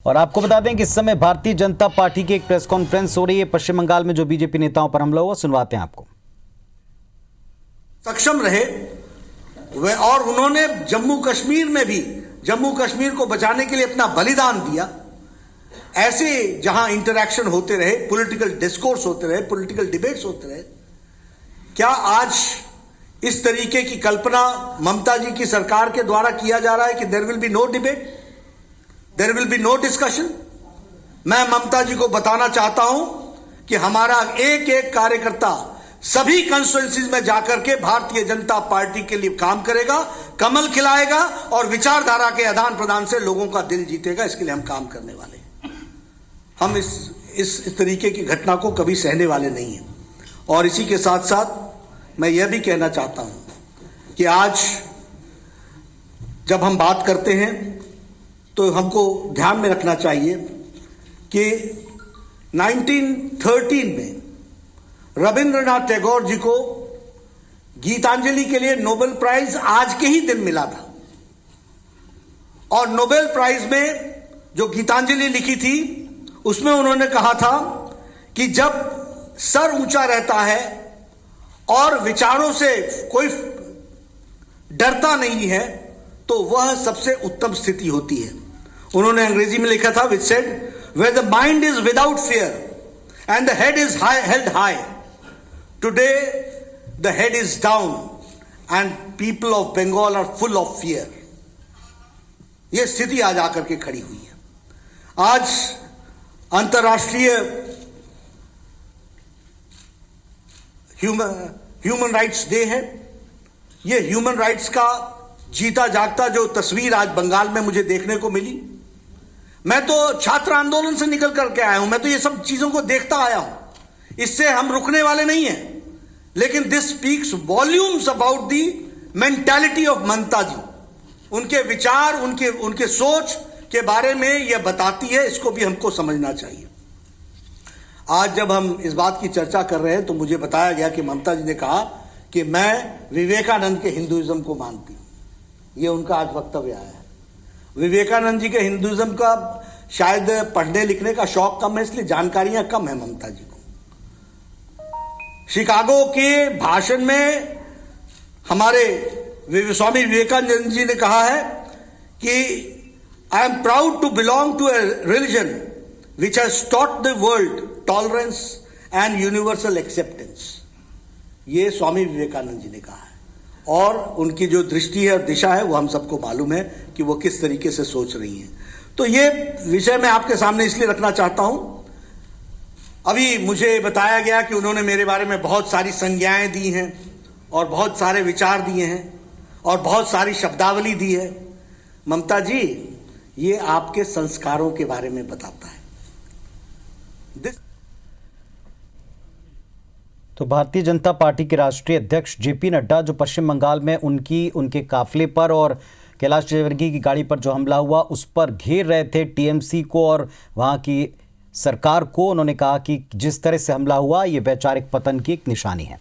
और आपको बता दें कि इस समय भारतीय जनता पार्टी की एक प्रेस कॉन्फ्रेंस हो रही है। पश्चिम बंगाल में जो बीजेपी नेताओं पर हमला हुआ, सुनवाते हैं आपको। सक्षम रहे वे और उन्होंने जम्मू कश्मीर में भी जम्मू कश्मीर को बचाने के लिए अपना बलिदान दिया। ऐसे जहां इंटरैक्शन होते रहे, पॉलिटिकल डिस्कोर्स होते रहे, पॉलिटिकल डिबेट्स होते रहे, क्या आज इस तरीके की कल्पना ममता जी की सरकार के द्वारा किया जा रहा है कि there will be no debate, there will be no discussion? मैं ममता जी को बताना चाहता हूं कि हमारा एक एक कार्यकर्ता सभी कंस्टिट्यूएंसीज में जाकर के भारतीय जनता पार्टी के लिए काम करेगा, कमल खिलाएगा और विचारधारा के आदान प्रदान से लोगों का दिल जीतेगा। इसके लिए हम काम करने वाले हैं। हम इस तरीके की घटना को कभी सहने वाले नहीं हैं। और इसी के साथ साथ मैं यह भी कहना चाहता हूं कि आज जब हम बात करते हैं तो हमको ध्यान में रखना चाहिए कि 1913 में रविंद्रनाथ टैगोर जी को गीतांजलि के लिए नोबेल प्राइज आज के ही दिन मिला था। और नोबेल प्राइज में जो गीतांजलि लिखी थी उसमें उन्होंने कहा था कि जब सर ऊंचा रहता है और विचारों से कोई डरता नहीं है तो वह सबसे उत्तम स्थिति होती है। उन्होंने अंग्रेजी में लिखा था, which said, where the mind is without fear and the head is held high, today the head is down and people of Bengal are full of fear. यह स्थिति आज आकर के खड़ी हुई है। आज अंतर्राष्ट्रीय ह्यूमन राइट्स डे है। यह ह्यूमन राइट्स का जीता जागता जो तस्वीर आज बंगाल में मुझे देखने को मिली, मैं तो छात्र आंदोलन से निकल करके आया हूं, मैं तो ये सब चीजों को देखता आया हूं। इससे हम रुकने वाले नहीं हैं। लेकिन this speaks volumes about the mentality of Mamata ji. उनके विचार, उनके सोच के बारे में यह बताती है। इसको भी हमको समझना चाहिए। आज जब हम इस बात की चर्चा कर रहे हैं तो मुझे बताया गया कि ममता जी ने कहा कि मैं विवेकानंद के हिंदुइज्म को मानती हूं। यह उनका आज वक्तव्य आया है। विवेकानंद जी के हिंदुइज्म का शायद पढ़ने लिखने का शौक कम है, इसलिए जानकारियां कम है ममता जी को। शिकागो के भाषण में हमारे स्वामी विवेकानंद जी ने कहा है कि I am proud to belong to a religion which has taught the world tolerance and universal acceptance. ये स्वामी विवेकानंद जी ने कहा है। और उनकी जो दृष्टि है और दिशा है वो हम सबको मालूम है कि वो किस तरीके से सोच रही हैं। तो ये विषय मैं आपके सामने इसलिए रखना चाहता हूं। अभी मुझे बताया गया कि उन्होंने मेरे बारे में बहुत सारी संज्ञाएं दी हैं और बहुत सारे विचार दिए हैं और बहुत सारी शब्दावली दी है। ममता जी, ये आपके संस्कारों के बारे में बताता है। तो भारतीय जनता पार्टी के राष्ट्रीय अध्यक्ष जेपी नड्डा जो पश्चिम बंगाल में उनके काफिले पर और कैलाश विजयवर्गीय की गाड़ी पर जो हमला हुआ उस पर घेर रहे थे टीएमसी को और वहां की सरकार को। उन्होंने कहा कि जिस तरह से हमला हुआ ये वैचारिक पतन की एक निशानी है।